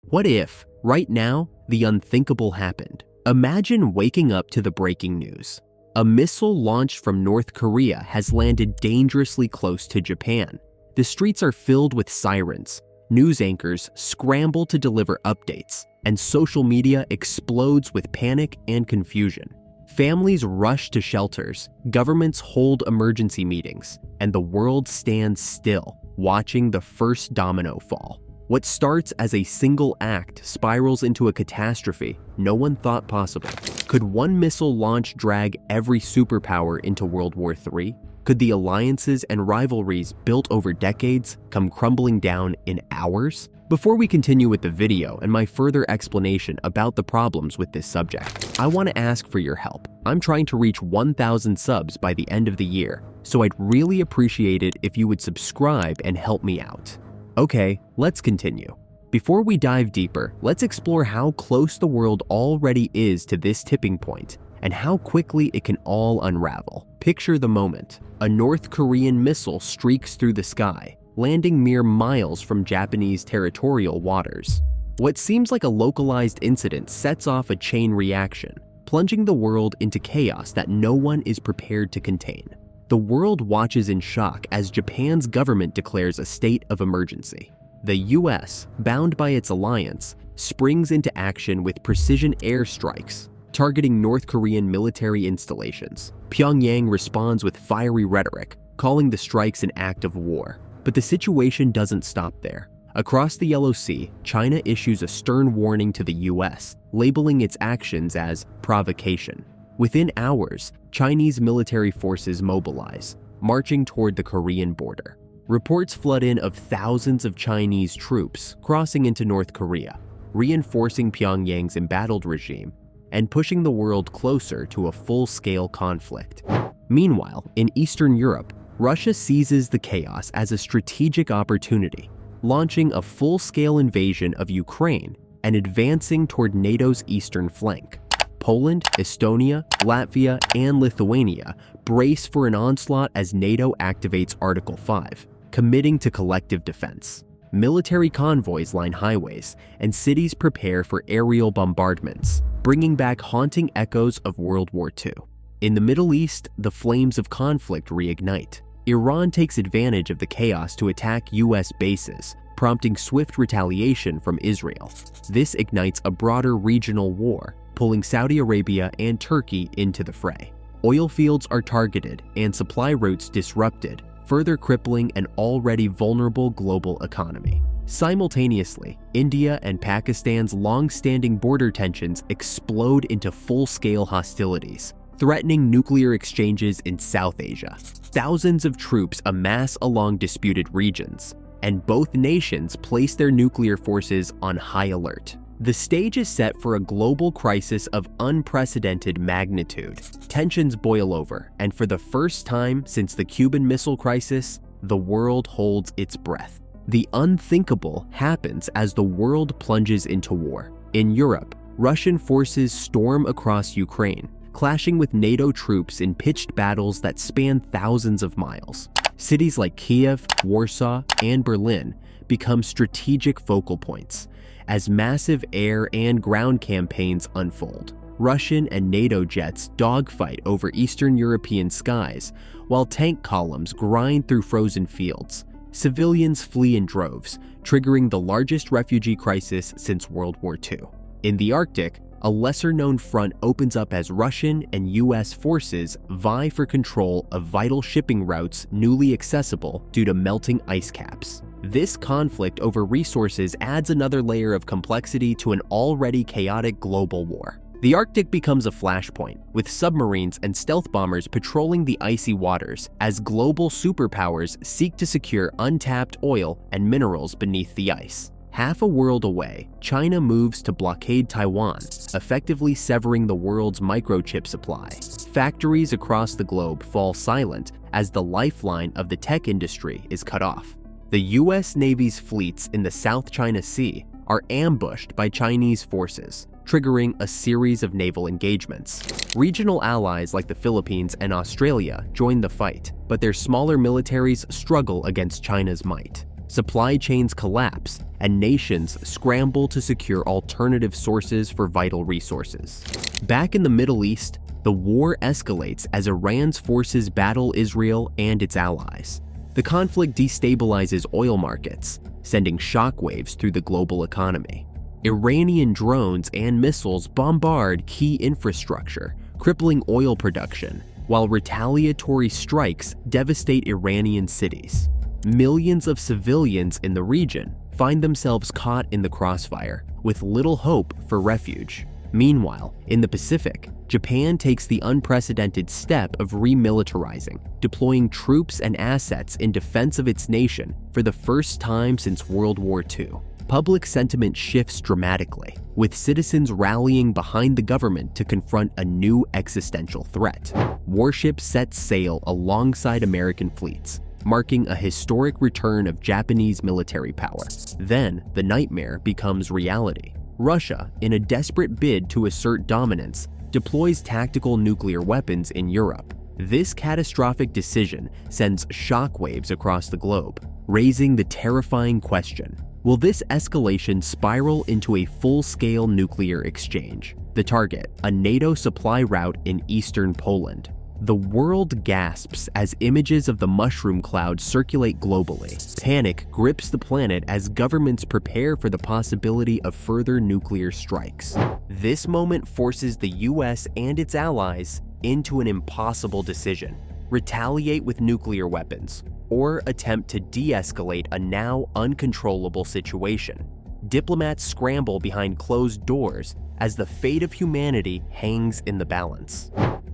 What if, right now, the unthinkable happened? Imagine waking up to the breaking news. A missile launched from North Korea has landed dangerously close to Japan. The streets are filled with sirens. News anchors scramble to deliver updates, and social media explodes with panic and confusion. Families rush to shelters, governments hold emergency meetings, and the world stands still, watching the first domino fall. What starts as a single act spirals into a catastrophe no one thought possible. Could one missile launch drag every superpower into World War III? Could the alliances and rivalries built over decades come crumbling down in hours? Before we continue with the video and my further explanation about the problems with this subject, I want to ask for your help. I'm trying to reach 1,000 subs by the end of the year, so I'd really appreciate it if you would subscribe and help me out. Okay, let's continue. Before we dive deeper, let's explore how close the world already is to this tipping point and how quickly it can all unravel. Picture the moment. A North Korean missile streaks through the sky, landing mere miles from Japanese territorial waters. What seems like a localized incident sets off a chain reaction, plunging the world into chaos that no one is prepared to contain. The world watches in shock as Japan's government declares a state of emergency. The US, bound by its alliance, springs into action with precision airstrikes, targeting North Korean military installations. Pyongyang responds with fiery rhetoric, calling the strikes an act of war. But the situation doesn't stop there. Across the Yellow Sea, China issues a stern warning to the US, labeling its actions as provocation. Within hours, Chinese military forces mobilize, marching toward the Korean border. Reports flood in of thousands of Chinese troops crossing into North Korea, reinforcing Pyongyang's embattled regime and pushing the world closer to a full-scale conflict. Meanwhile, in Eastern Europe, Russia seizes the chaos as a strategic opportunity, launching a full-scale invasion of Ukraine and advancing toward NATO's eastern flank. Poland, Estonia, Latvia, and Lithuania brace for an onslaught as NATO activates Article 5, committing to collective defense. Military convoys line highways, and cities prepare for aerial bombardments, bringing back haunting echoes of World War II. In the Middle East, the flames of conflict reignite. Iran takes advantage of the chaos to attack US bases, prompting swift retaliation from Israel. This ignites a broader regional war, pulling Saudi Arabia and Turkey into the fray. Oil fields are targeted and supply routes disrupted, further crippling an already vulnerable global economy. Simultaneously, India and Pakistan's long-standing border tensions explode into full-scale hostilities, threatening nuclear exchanges in South Asia. Thousands of troops amass along disputed regions, and both nations place their nuclear forces on high alert. The stage is set for a global crisis of unprecedented magnitude. Tensions boil over, and for the first time since the Cuban Missile Crisis, the world holds its breath. The unthinkable happens as the world plunges into war. In Europe, Russian forces storm across Ukraine, clashing with NATO troops in pitched battles that span thousands of miles. Cities like Kiev, Warsaw, and Berlin become strategic focal points as massive air and ground campaigns unfold. Russian and NATO jets dogfight over Eastern European skies, while tank columns grind through frozen fields. Civilians flee in droves, triggering the largest refugee crisis since World War II. In the Arctic, a lesser-known front opens up as Russian and US forces vie for control of vital shipping routes newly accessible due to melting ice caps. This conflict over resources adds another layer of complexity to an already chaotic global war. The Arctic becomes a flashpoint, with submarines and stealth bombers patrolling the icy waters as global superpowers seek to secure untapped oil and minerals beneath the ice. Half a world away, China moves to blockade Taiwan, effectively severing the world's microchip supply. Factories across the globe fall silent as the lifeline of the tech industry is cut off. The US Navy's fleets in the South China Sea are ambushed by Chinese forces, triggering a series of naval engagements. Regional allies like the Philippines and Australia join the fight, but their smaller militaries struggle against China's might. Supply chains collapse, and nations scramble to secure alternative sources for vital resources. Back in the Middle East, the war escalates as Iran's forces battle Israel and its allies. The conflict destabilizes oil markets, sending shockwaves through the global economy. Iranian drones and missiles bombard key infrastructure, crippling oil production, while retaliatory strikes devastate Iranian cities. Millions of civilians in the region find themselves caught in the crossfire, with little hope for refuge. Meanwhile, in the Pacific, Japan takes the unprecedented step of remilitarizing, deploying troops and assets in defense of its nation for the first time since World War II. Public sentiment shifts dramatically, with citizens rallying behind the government to confront a new existential threat. Warships set sail alongside American fleets, marking a historic return of Japanese military power. Then, the nightmare becomes reality. Russia, in a desperate bid to assert dominance, deploys tactical nuclear weapons in Europe. This catastrophic decision sends shockwaves across the globe, raising the terrifying question: will this escalation spiral into a full-scale nuclear exchange? The target, a NATO supply route in eastern Poland. The world gasps as images of the mushroom cloud circulate globally. Panic grips the planet as governments prepare for the possibility of further nuclear strikes. This moment forces the US and its allies into an impossible decision: retaliate with nuclear weapons, or attempt to de-escalate a now uncontrollable situation. Diplomats scramble behind closed doors as the fate of humanity hangs in the balance.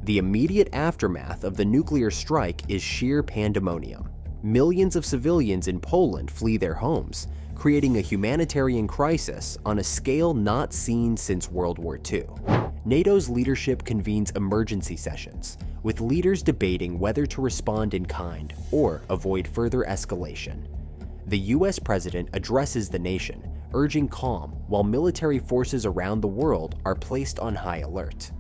The immediate aftermath of the nuclear strike is sheer pandemonium. Millions of civilians in Poland flee their homes, creating a humanitarian crisis on a scale not seen since World War II. NATO's leadership convenes emergency sessions, with leaders debating whether to respond in kind or avoid further escalation. The US president addresses the nation, urging calm, while military forces around the world are placed on high alert.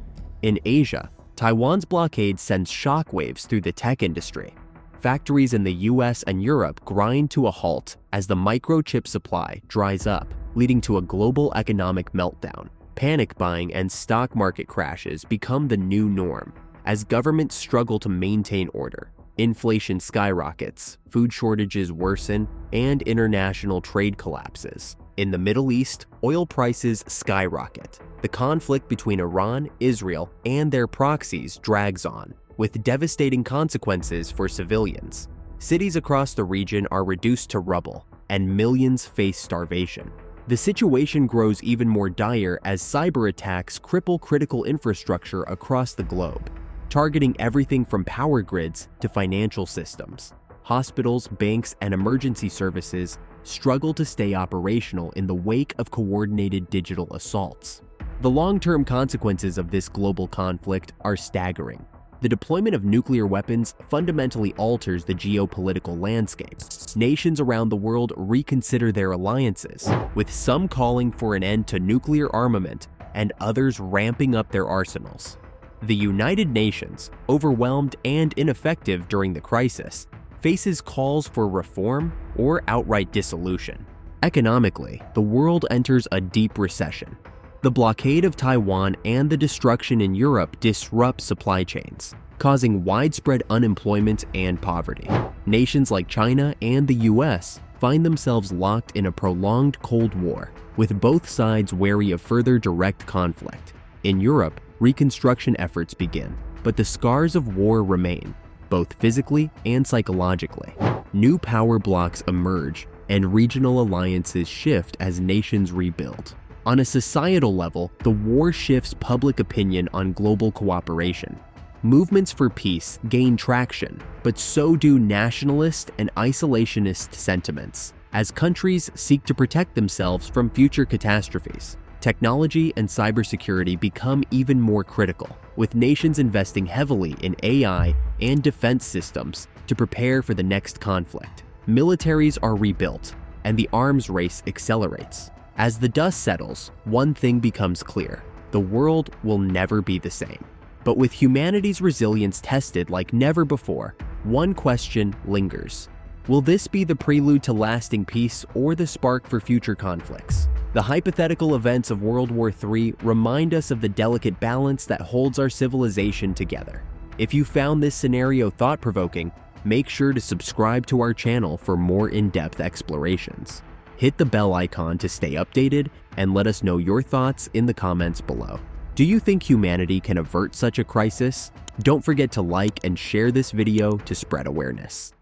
In Asia, Taiwan's blockade sends shockwaves through the tech industry. Factories in the US and Europe grind to a halt as the microchip supply dries up, leading to a global economic meltdown. Panic buying and stock market crashes become the new norm as governments struggle to maintain order. Inflation skyrockets, food shortages worsen, and international trade collapses. In the Middle East, oil prices skyrocket. The conflict between Iran, Israel, and their proxies drags on, with devastating consequences for civilians. Cities across the region are reduced to rubble, and millions face starvation. The situation grows even more dire as cyber attacks cripple critical infrastructure across the globe, targeting everything from power grids to financial systems. Hospitals, banks, and emergency services struggle to stay operational in the wake of coordinated digital assaults. The long-term consequences of this global conflict are staggering. The deployment of nuclear weapons fundamentally alters the geopolitical landscape. Nations around the world reconsider their alliances, with some calling for an end to nuclear armament and others ramping up their arsenals. The United Nations, overwhelmed and ineffective during the crisis, faces calls for reform or outright dissolution. Economically, the world enters a deep recession. The blockade of Taiwan and the destruction in Europe disrupt supply chains, causing widespread unemployment and poverty. Nations like China and the US find themselves locked in a prolonged Cold War, with both sides wary of further direct conflict. In Europe, reconstruction efforts begin, but the scars of war remain, both physically and psychologically. New power blocks emerge, and regional alliances shift as nations rebuild. On a societal level, the war shifts public opinion on global cooperation. Movements for peace gain traction, but so do nationalist and isolationist sentiments, as countries seek to protect themselves from future catastrophes. Technology and cybersecurity become even more critical, with nations investing heavily in AI and defense systems to prepare for the next conflict. Militaries are rebuilt, and the arms race accelerates. As the dust settles, one thing becomes clear: the world will never be the same. But with humanity's resilience tested like never before, one question lingers. Will this be the prelude to lasting peace or the spark for future conflicts? The hypothetical events of World War III remind us of the delicate balance that holds our civilization together. If you found this scenario thought-provoking, make sure to subscribe to our channel for more in-depth explorations. Hit the bell icon to stay updated and let us know your thoughts in the comments below. Do you think humanity can avert such a crisis? Don't forget to like and share this video to spread awareness.